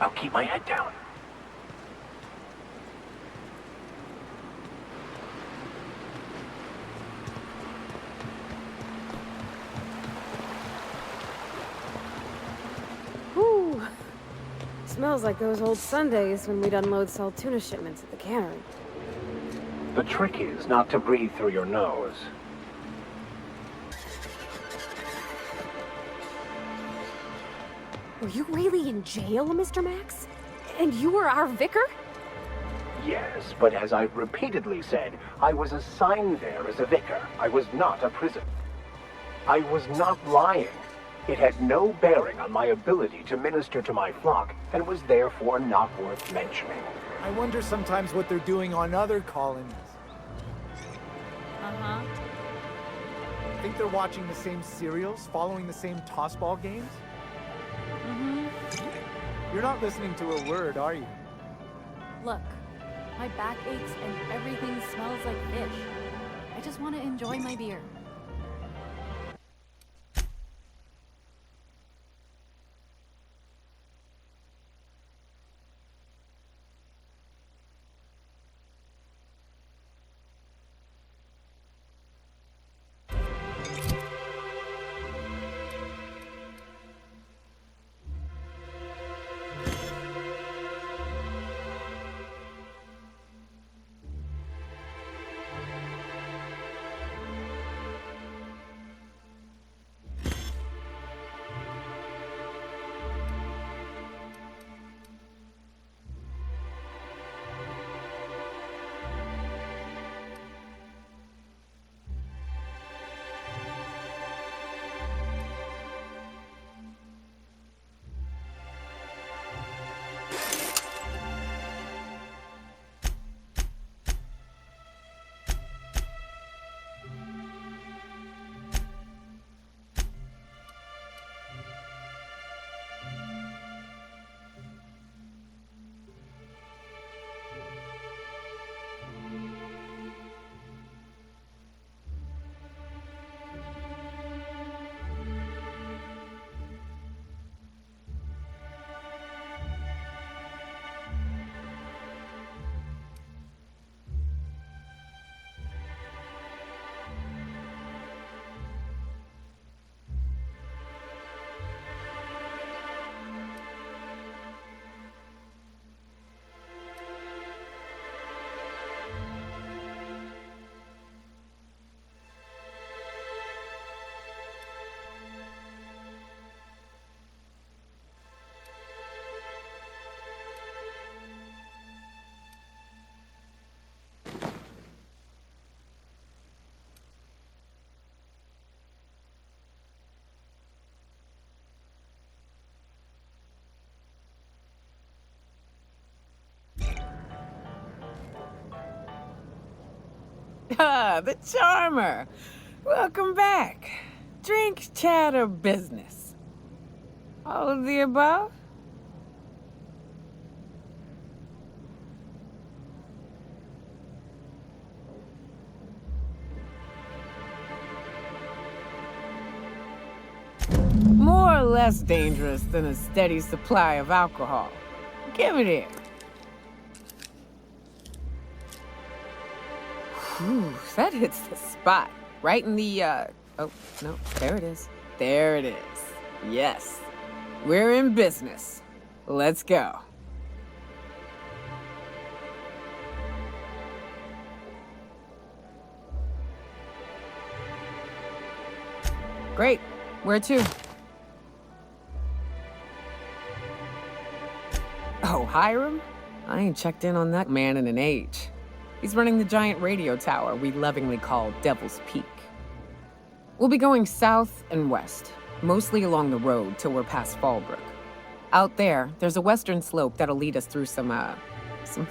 I'll keep my head down. Whew. Smells like those old Sundays when we'd unload salt tuna shipments at the cannery. The trick is not to breathe through your nose. Were you really in jail, Mr. Max? And you were our vicar? Yes, but as I've repeatedly said, I was assigned there as a vicar. I was not a prisoner. I was not lying. It had no bearing on my ability to minister to my flock, and was therefore not worth mentioning. I wonder sometimes what they're doing on other colonies. Uh-huh. Think they're watching the same serials, following the same tossball games? Mm-hmm. You're not listening to a word, are you? Look, my back aches and everything smells like fish. I just want to enjoy my beer. Ah, the charmer. Welcome back. Drink, chat, or business? All of the above? More or less dangerous than a steady supply of alcohol. Give it here. Whew, that hits the spot. Right in the, oh, no, there it is. There it is. Yes. We're in business. Let's go. Great. Where to? Oh, Hiram? I ain't checked in on that man in an age. He's running the giant radio tower we lovingly call Devil's Peak. We'll be going south and west, mostly along the road till we're past Fallbrook. Out there's a western slope that'll lead us through some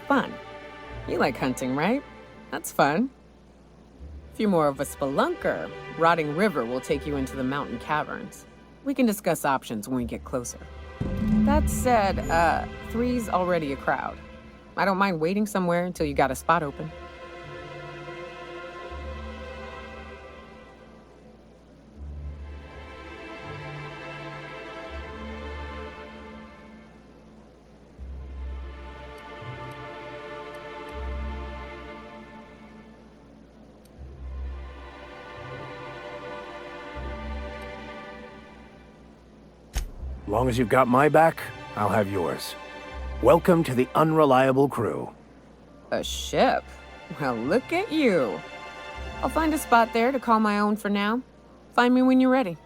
fun. You like hunting, right? That's fun. If you're more of a spelunker, Rotting River will take you into the mountain caverns. We can discuss options when we get closer. That said, 3's already a crowd. I don't mind waiting somewhere until you got a spot open. Long as you've got my back, I'll have yours. Welcome to the Unreliable Crew. A ship? Well, look at you. I'll find a spot there to call my own for now. Find me when you're ready.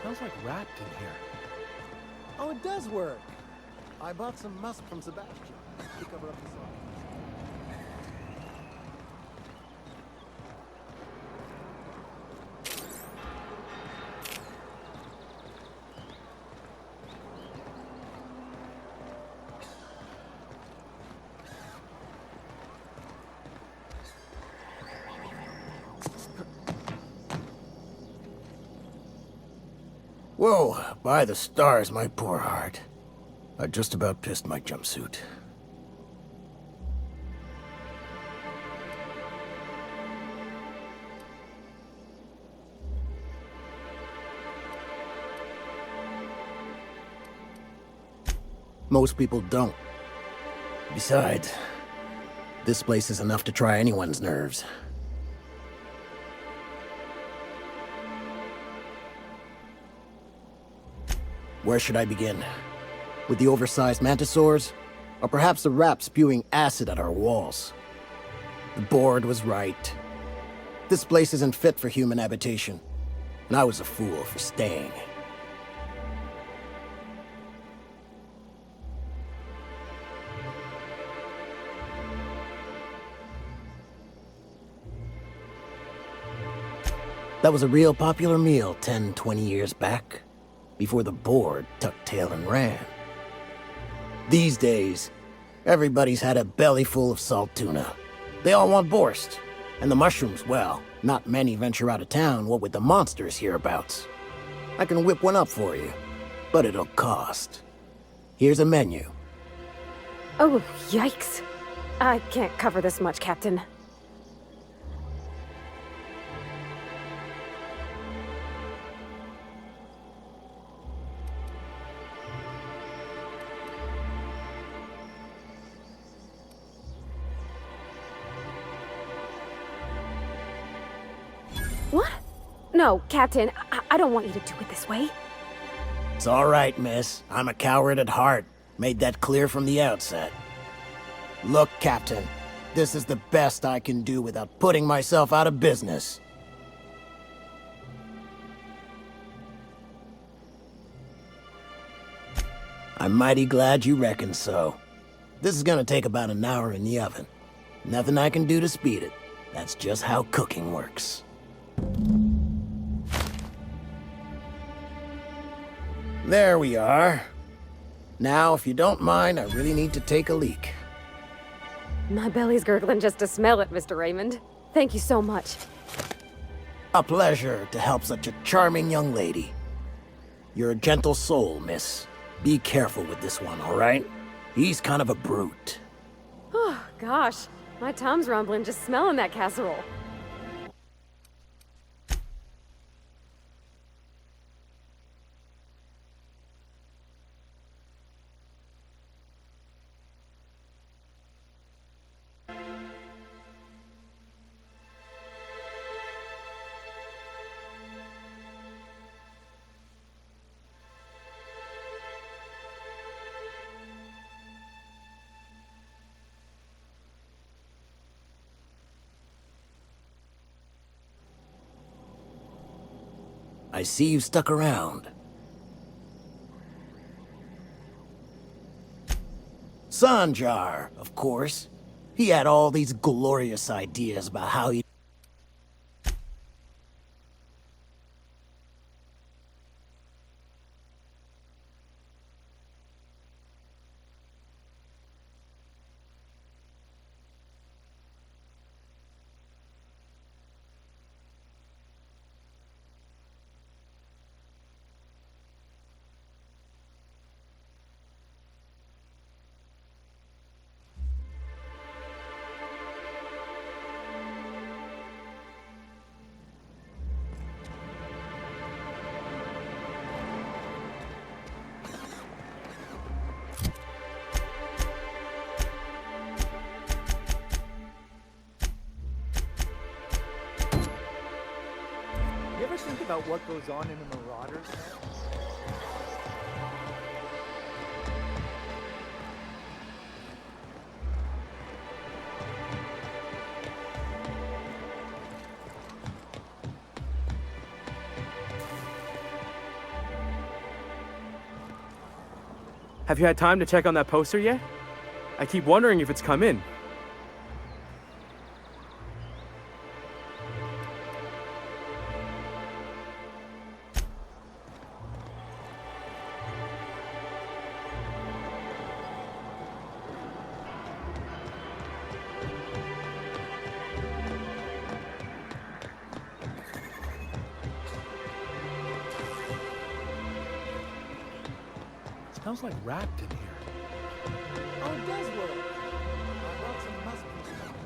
Smells like wrapped in here. Oh, it does work. I bought some musk from Sebastian to cover up the salt. Whoa, by the stars, my poor heart. I just about pissed my jumpsuit. Most people don't. Besides, this place is enough to try anyone's nerves. Where should I begin? With the oversized mantisaurs? Or perhaps the rap spewing acid at our walls? The board was right. This place isn't fit for human habitation, and I was a fool for staying. That was a real popular meal 10, 20 years back, before the board tucked tail and ran. These days, everybody's had a belly full of salt tuna. They all want borscht. And the mushrooms, well, not many venture out of town, what with the monsters hereabouts. I can whip one up for you, but it'll cost. Here's a menu. Oh, yikes. I can't cover this much, Captain. What? No, Captain, I don't want you to do it this way. It's all right, miss. I'm a coward at heart. Made that clear from the outset. Look, Captain, this is the best I can do without putting myself out of business. I'm mighty glad you reckon so. This is gonna take about an hour in the oven. Nothing I can do to speed it. That's just how cooking works. There we are. Now, if you don't mind, I really need to take a leak. My belly's gurgling just to smell it, Mr. Raymond. Thank you so much. A pleasure to help such a charming young lady. You're a gentle soul, miss. Be careful with this one, all right? He's kind of a brute. Oh, gosh. My tum's rumbling just smelling that casserole. I see you stuck around. Sanjar, of course. He had all these glorious ideas about how he... You ever think about what goes on in a Marauder's head? Have you had time to check on that poster yet? I keep wondering if it's come in. Smells like wrapped in here. Oh, it does work. I brought some musk from Sebastian.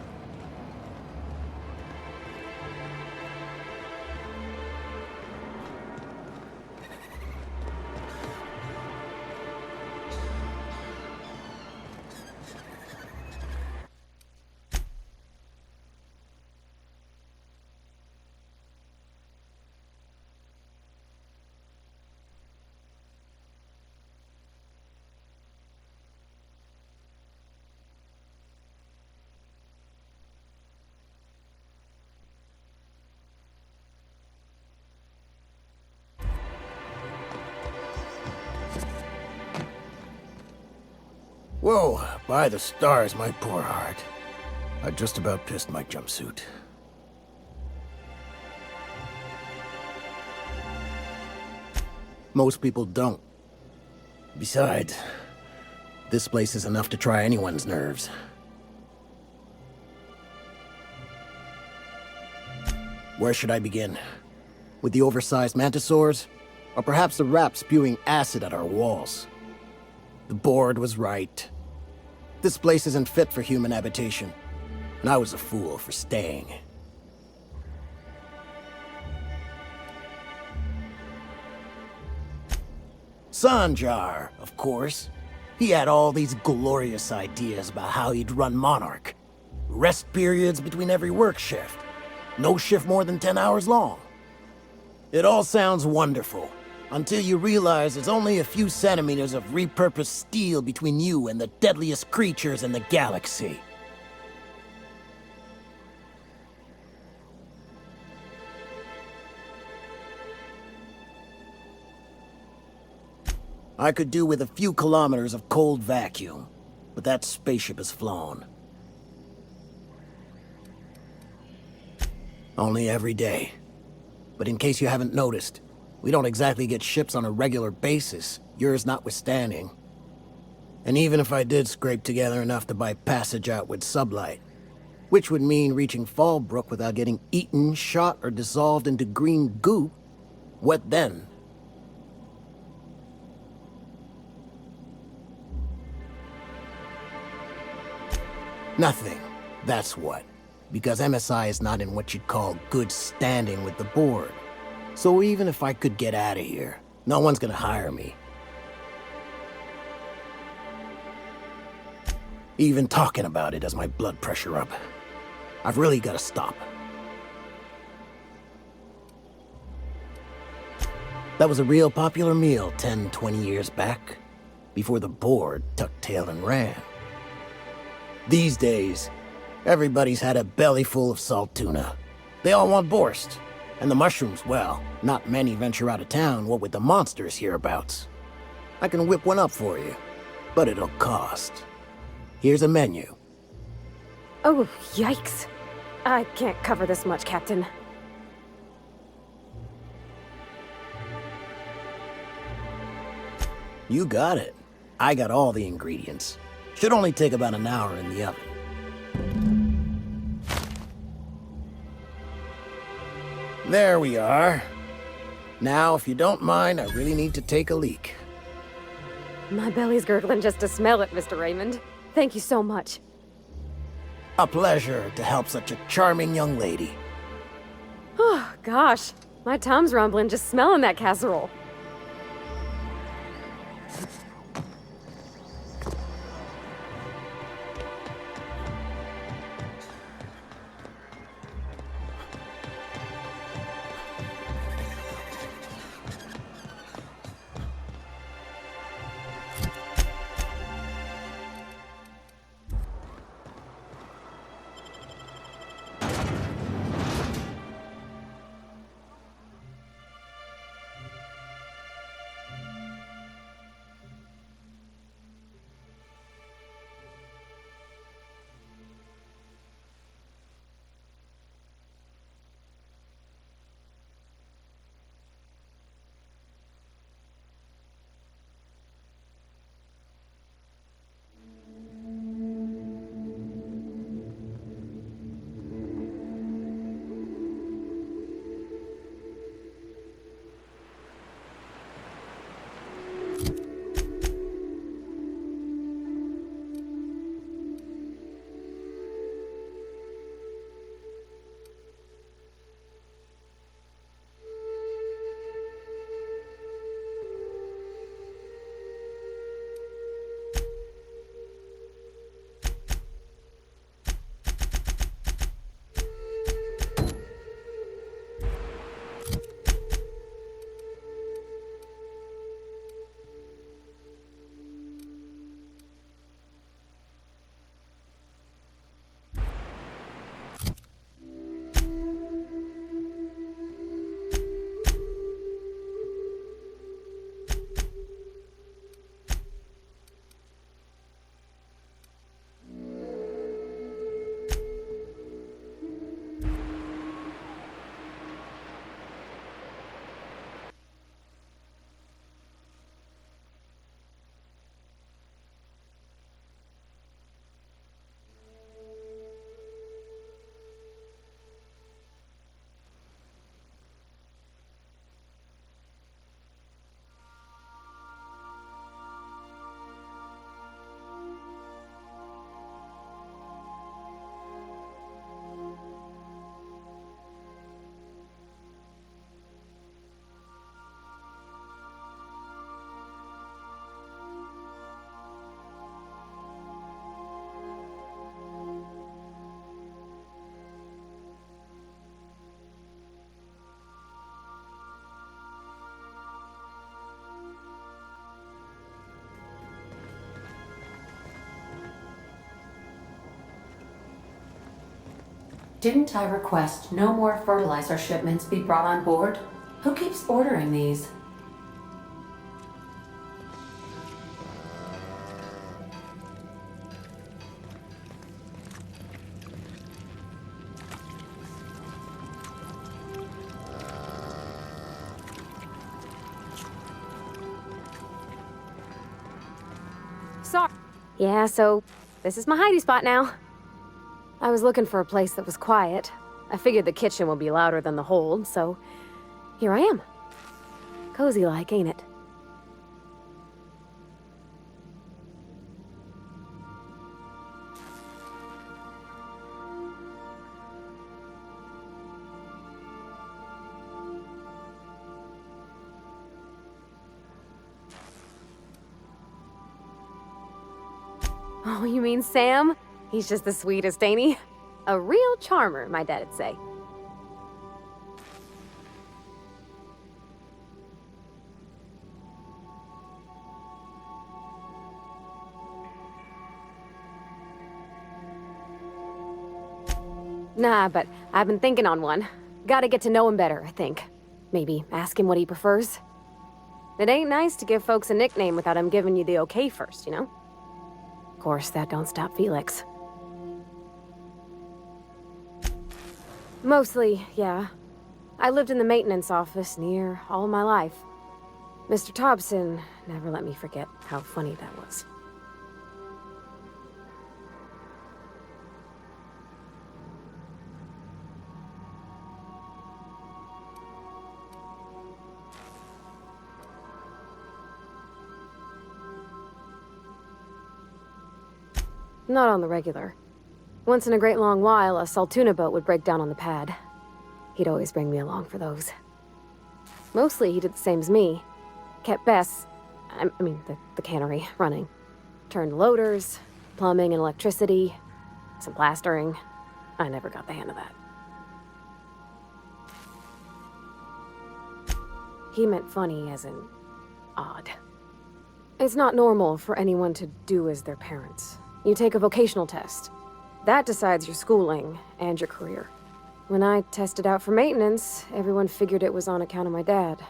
Whoa, by the stars, my poor heart. I just about pissed my jumpsuit. Most people don't. Besides, this place is enough to try anyone's nerves. Where should I begin? With the oversized mantisaurs? Or perhaps the rap spewing acid at our walls? The board was right. This place isn't fit for human habitation, and I was a fool for staying. Sanjar, of course. He had all these glorious ideas about how he'd run Monarch. Rest periods between every work shift. No shift more than 10 hours long. It all sounds wonderful, until you realize there's only a few centimeters of repurposed steel between you and the deadliest creatures in the galaxy. I could do with a few kilometers of cold vacuum, but that spaceship has flown. Only every day. But in case you haven't noticed, we don't exactly get ships on a regular basis, yours notwithstanding. And even if I did scrape together enough to buy passage out with sublight, which would mean reaching Fallbrook without getting eaten, shot, or dissolved into green goo, what then? Nothing, that's what. Because MSI is not in what you'd call good standing with the board. So even if I could get out of here, no one's gonna hire me. Even talking about it has my blood pressure up. I've really gotta stop. That was a real popular meal 10, 20 years back, before the board tucked tail and ran. These days, everybody's had a belly full of salt tuna. They all want borscht. And the mushrooms, well, not many venture out of town, what with the monsters hereabouts. I can whip one up for you, but it'll cost. Here's a menu. Oh, yikes. I can't cover this much, Captain. You got it. I got all the ingredients. Should only take about an hour in the oven. There we are. Now, if you don't mind, I really need to take a leak. My belly's gurgling just to smell it, Mr. Raymond. Thank you so much. A pleasure to help such a charming young lady. Oh, gosh. My tum's rumbling just smelling that casserole. Didn't I request no more fertilizer shipments be brought on board? Who keeps ordering these? Sorry. Yeah, so this is my hidey spot now. I was looking for a place that was quiet. I figured the kitchen would be louder than the hold, so here I am. Cozy like, ain't it? Oh, you mean Sam? He's just the sweetest, ain't he? A real charmer, my dad'd say. Nah, but I've been thinking on one. Gotta get to know him better, I think. Maybe ask him what he prefers. It ain't nice to give folks a nickname without him giving you the okay first, you know? Of course, that don't stop Felix. Mostly, yeah. I lived in the maintenance office near all my life. Mr. Thompson never let me forget how funny that was. Not on the regular. Once in a great long while, a Saltuna boat would break down on the pad. He'd always bring me along for those. Mostly, he did the same as me. Kept Bess, the cannery, running. Turned loaders, plumbing and electricity, some plastering. I never got the hang of that. He meant funny as in odd. It's not normal for anyone to do as their parents. You take a vocational test. That decides your schooling and your career. When I tested out for maintenance, everyone figured it was on account of my dad.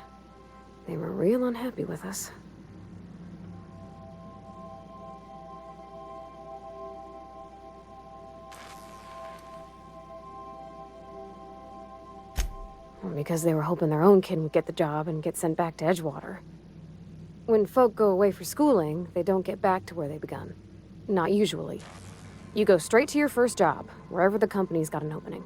They were real unhappy with us. Well, because they were hoping their own kid would get the job and get sent back to Edgewater. When folk go away for schooling, they don't get back to where they begun. Not usually. You go straight to your first job, wherever the company's got an opening.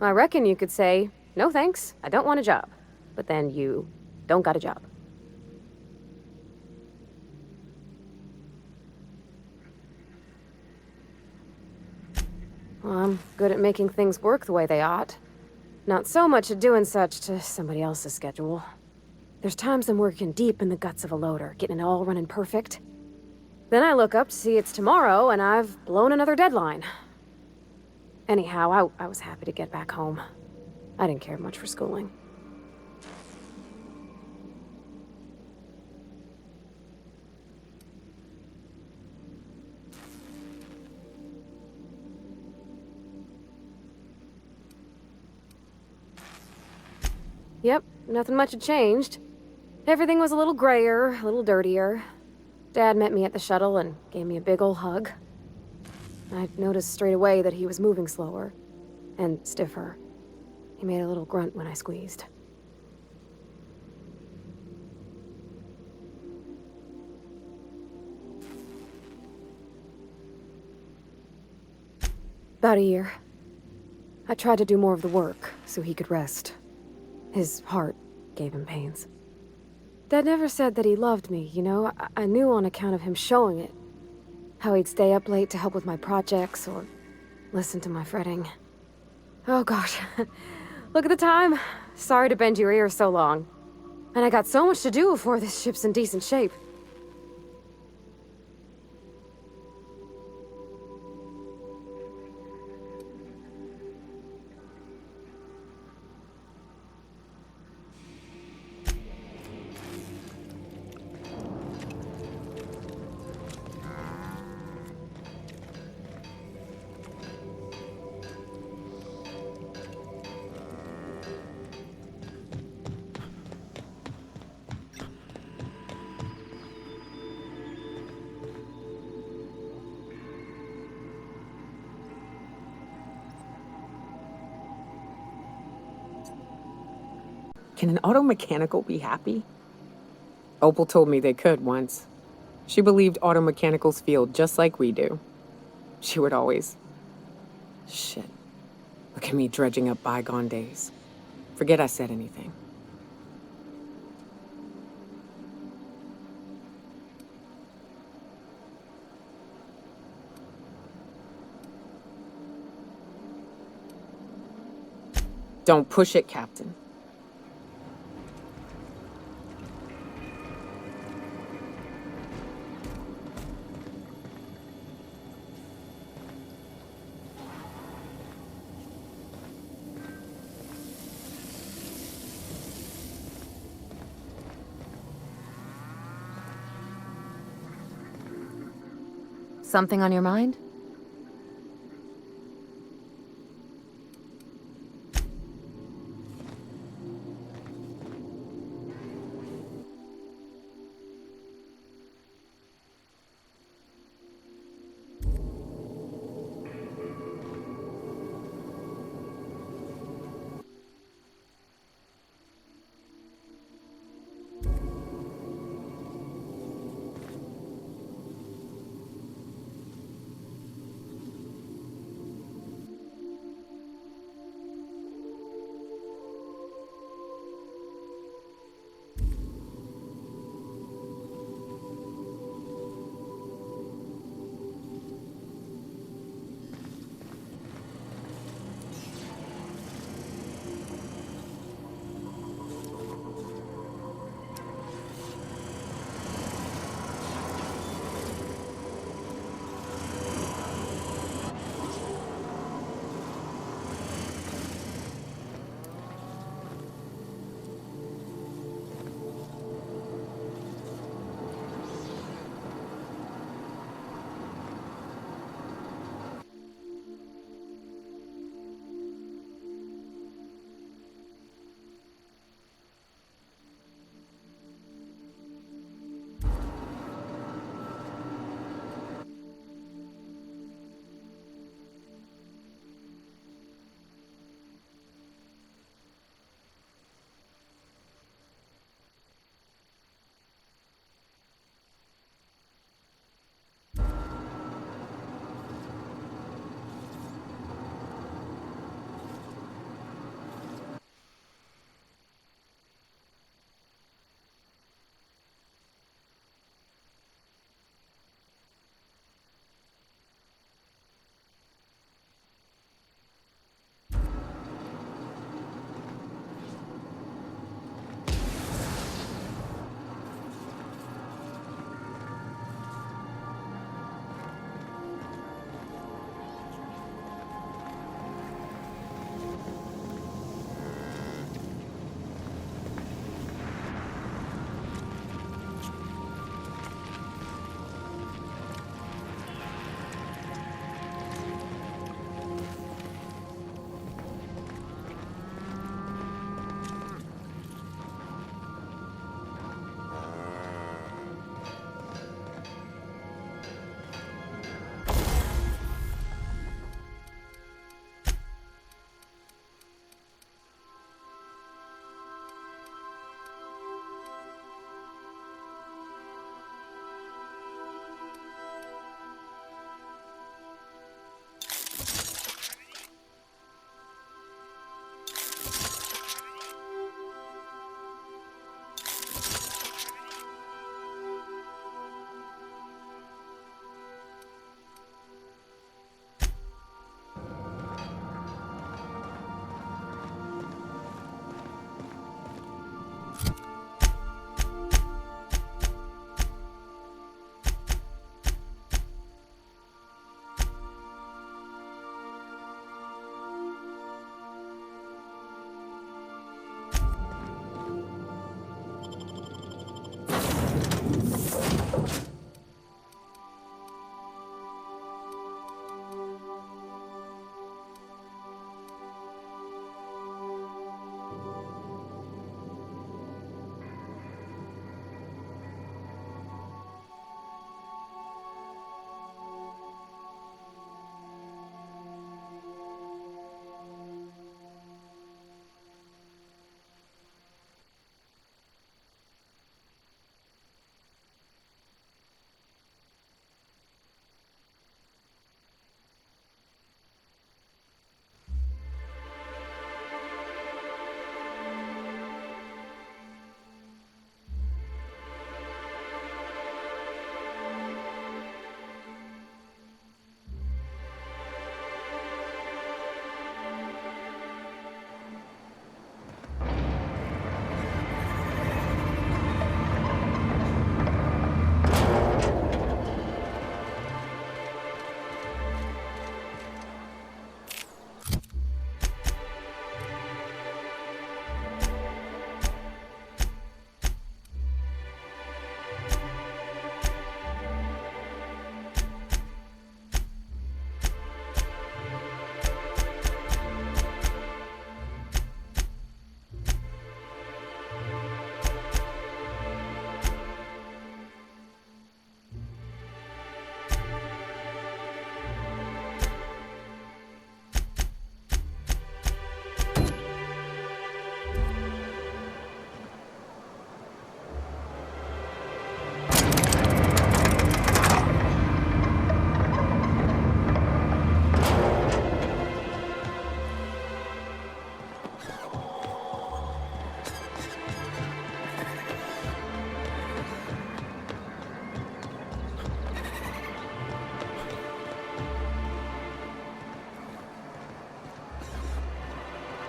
I reckon you could say, no thanks, I don't want a job. But then you don't got a job. Well, I'm good at making things work the way they ought. Not so much at doing such to somebody else's schedule. There's times I'm working deep in the guts of a loader, getting it all running perfect. Then I look up to see it's tomorrow, and I've blown another deadline. Anyhow, I was happy to get back home. I didn't care much for schooling. Yep, nothing much had changed. Everything was a little grayer, a little dirtier. Dad met me at the shuttle and gave me a big ol' hug. I noticed straight away that he was moving slower and stiffer. He made a little grunt when I squeezed. About a year. I tried to do more of the work so he could rest. His heart gave him pains. Dad never said that he loved me, you know? I knew on account of him showing it. How he'd stay up late to help with my projects or listen to my fretting. Oh gosh, look at the time. Sorry to bend your ear so long. And I got so much to do before this ship's in decent shape. Can an auto mechanical be happy? Opal told me they could once. She believed auto mechanicals feel just like we do. She would always... Shit. Look at me dredging up bygone days. Forget I said anything. Don't push it, Captain. Something on your mind?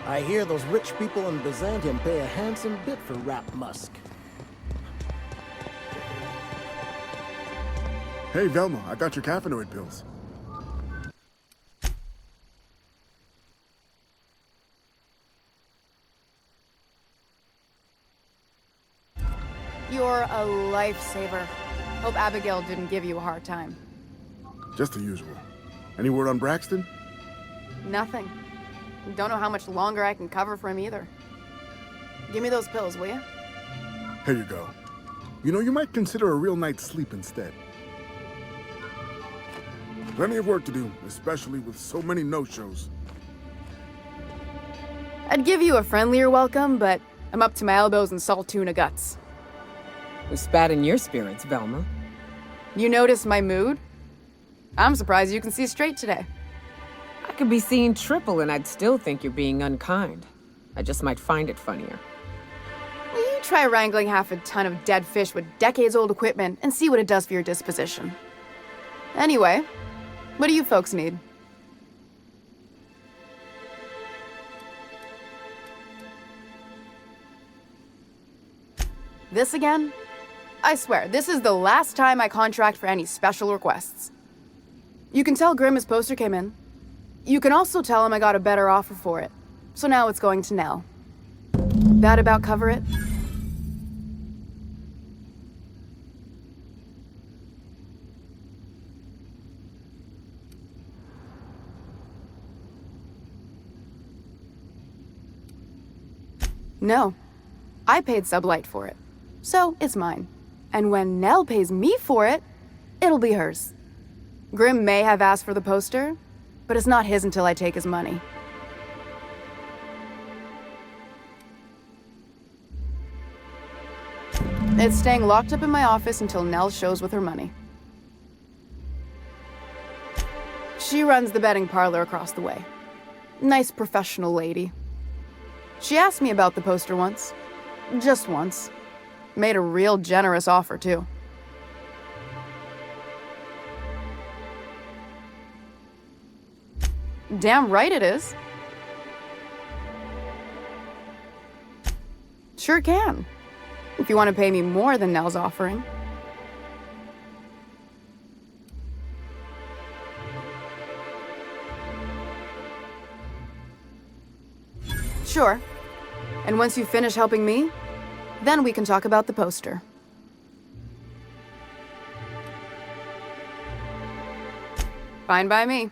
I hear those rich people in Byzantium pay a handsome bit for Rap Musk. Hey, Velma, I got your caffeinoid pills. You're a lifesaver. Hope Abigail didn't give you a hard time. Just the usual. Any word on Braxton? Nothing. Don't know how much longer I can cover for him either. Give me those pills, will you? Here you go. You know, you might consider a real night's sleep instead. Plenty of work to do, especially with so many no-shows. I'd give you a friendlier welcome, but I'm up to my elbows in salt tuna guts. We spat in your spirits, Velma. You notice my mood? I'm surprised you can see straight today. I could be seeing triple and I'd still think you're being unkind. I just might find it funnier. Will you try wrangling half a ton of dead fish with decades-old equipment and see what it does for your disposition? Anyway, what do you folks need? This again? I swear, this is the last time I contract for any special requests. You can tell Grimm his poster came in. You can also tell him I got a better offer for it. So now it's going to Nell. That about cover it? No. I paid Sublight for it. So it's mine. And when Nell pays me for it, it'll be hers. Grimm may have asked for the poster, but it's not his until I take his money. It's staying locked up in my office until Nell shows with her money. She runs the betting parlor across the way. Nice professional lady. She asked me about the poster once. Just once. Made a real generous offer, too. Damn right it is. Sure can. If you want to pay me more than Nell's offering. Sure. And once you finish helping me, then we can talk about the poster. Fine by me.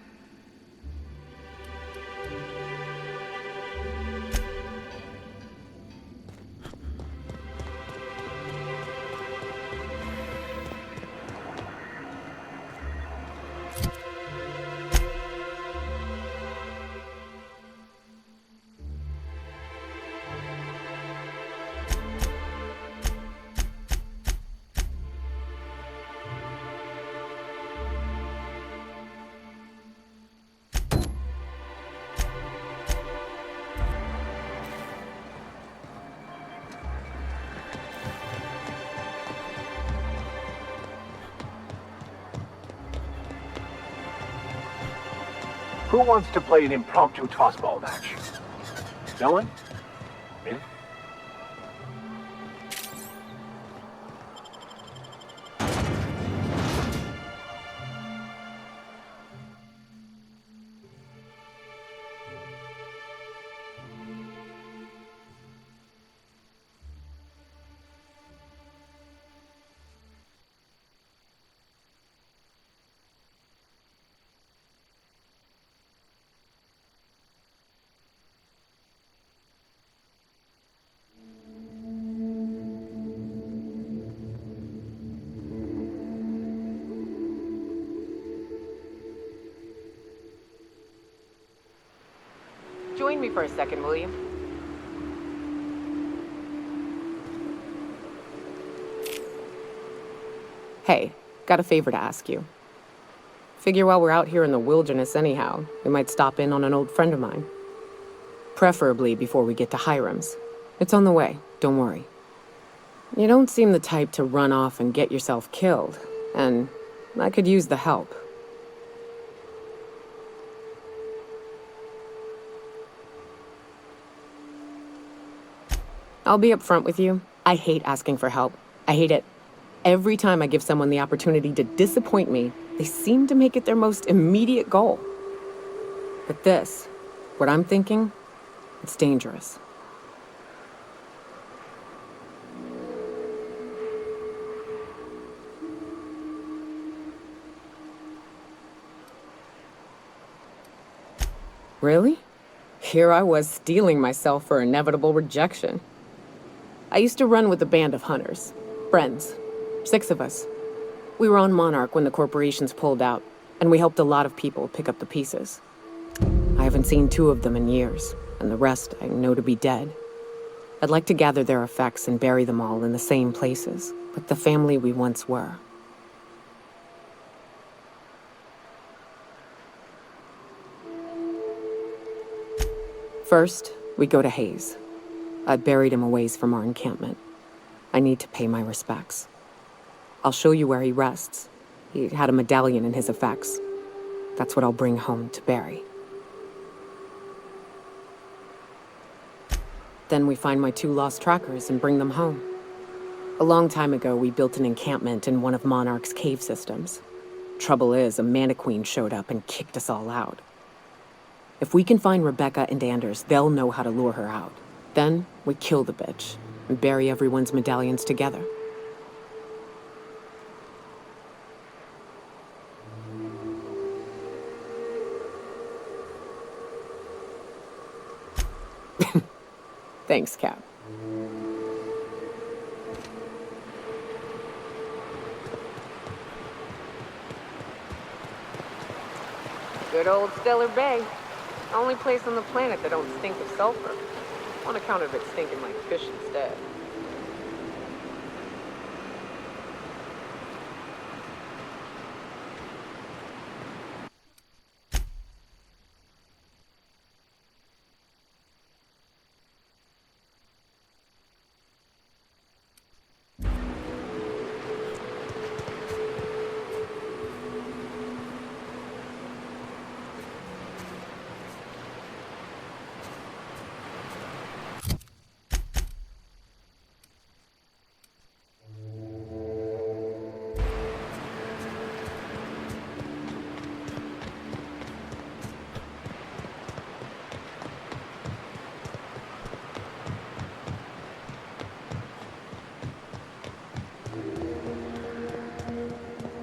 Who wants to play an impromptu tossball match? No one? Really? Join me for a second, will you? Hey, got a favor to ask you. Figure while we're out here in the wilderness anyhow, we might stop in on an old friend of mine. Preferably before we get to Hiram's. It's on the way, don't worry. You don't seem the type to run off and get yourself killed, and I could use the help. I'll be upfront with you. I hate asking for help. I hate it. Every time I give someone the opportunity to disappoint me, they seem to make it their most immediate goal. But this, what I'm thinking, it's dangerous. Really? Here I was steeling myself for inevitable rejection. I used to run with a band of hunters. Friends. 6 of us. We were on Monarch when the corporations pulled out, and we helped a lot of people pick up the pieces. I haven't seen 2 of them in years, and the rest I know to be dead. I'd like to gather their effects and bury them all in the same places, like the family we once were. First, we go to Hayes. I buried him a ways from our encampment. I need to pay my respects. I'll show you where he rests. He had a medallion in his effects. That's what I'll bring home to Barry. Then we find my 2 lost trackers and bring them home. A long time ago, we built an encampment in one of Monarch's cave systems. Trouble is, a Mantiqueen showed up and kicked us all out. If we can find Rebecca and Anders, they'll know how to lure her out. Then, we kill the bitch and bury everyone's medallions together. Thanks, Cap. Good old Stellar Bay. Only place on the planet that don't stink of sulfur. On account of it stinking like fish instead.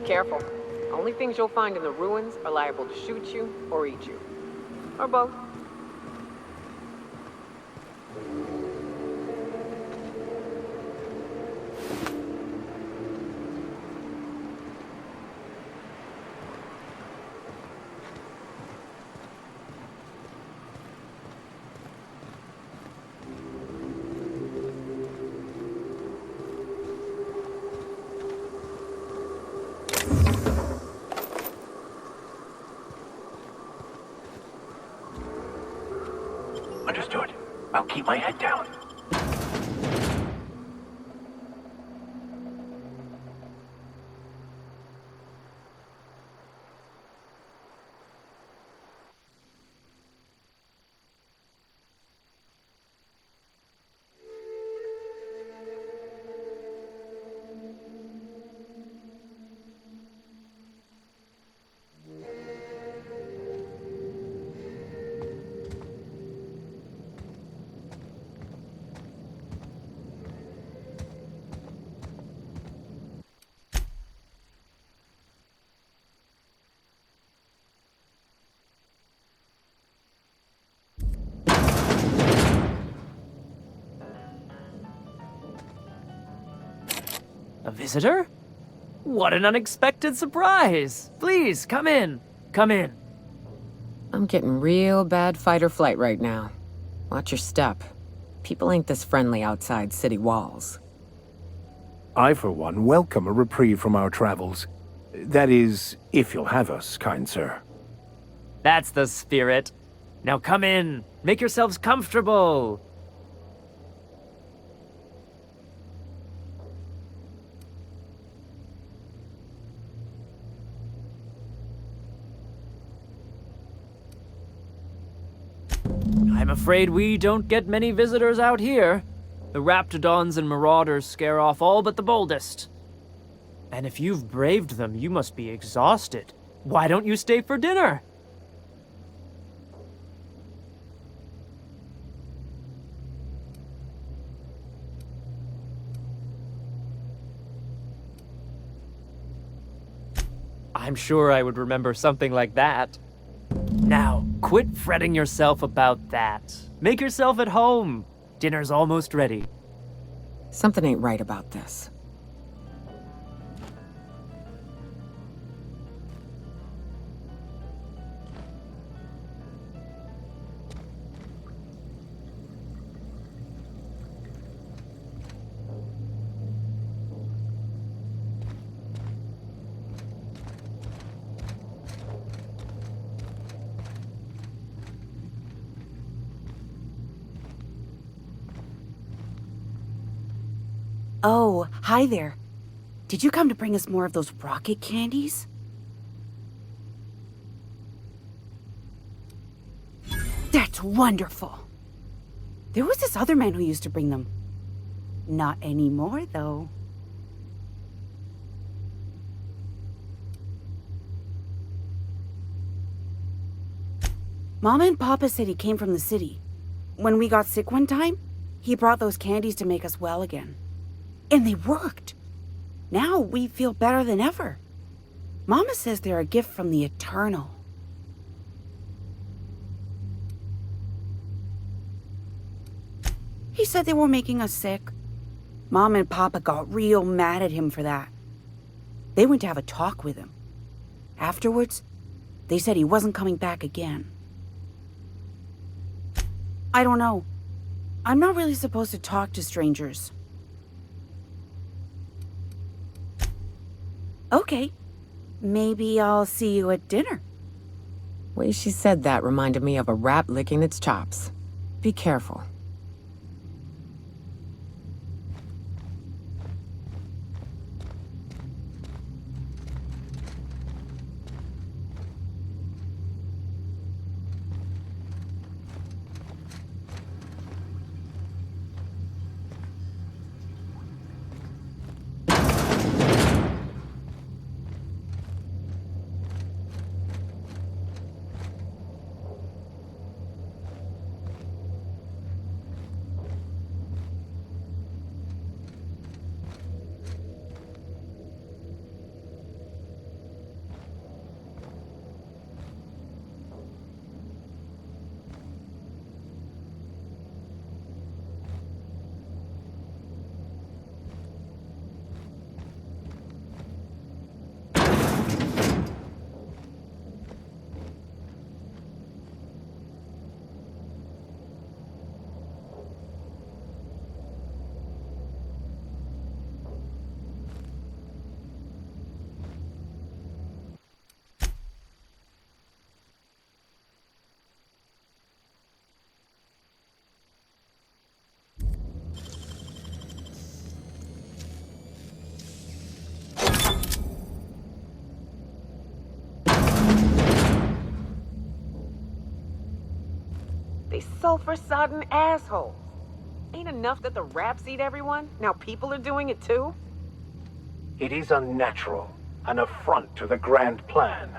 Careful. Only things you'll find in the ruins are liable to shoot you or eat you. Or both. Understood. I'll keep my head down. A visitor? What an unexpected surprise! Please, come in. Come in. I'm getting real bad fight or flight right now. Watch your step. People ain't this friendly outside city walls. I, for one, welcome a reprieve from our travels. That is, if you'll have us, kind sir. That's the spirit. Now come in. Make yourselves comfortable. I'm afraid we don't get many visitors out here. The Raptidons and Marauders scare off all but the boldest. And if you've braved them, you must be exhausted. Why don't you stay for dinner? I'm sure I would remember something like that. Now, quit fretting yourself about that. Make yourself at home. Dinner's almost ready. Something ain't right about this. Oh, hi there. Did you come to bring us more of those rocket candies? That's wonderful. There was this other man who used to bring them. Not anymore, though. Mama and Papa said he came from the city. When we got sick one time, he brought those candies to make us well again. And they worked. Now we feel better than ever. Mama says they're a gift from the Eternal. He said they were making us sick. Mom and Papa got real mad at him for that. They went to have a talk with him. Afterwards, they said he wasn't coming back again. I don't know. I'm not really supposed to talk to strangers. Okay. Maybe I'll see you at dinner. Way she said that reminded me of a rat licking its chops. Be careful. They sulfur-sodden assholes. Ain't enough that the raps eat everyone? Now people are doing it too? It is unnatural, an affront to the grand plan.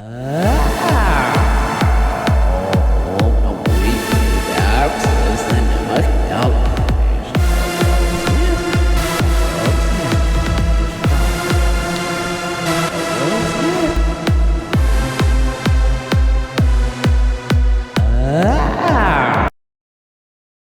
Uh...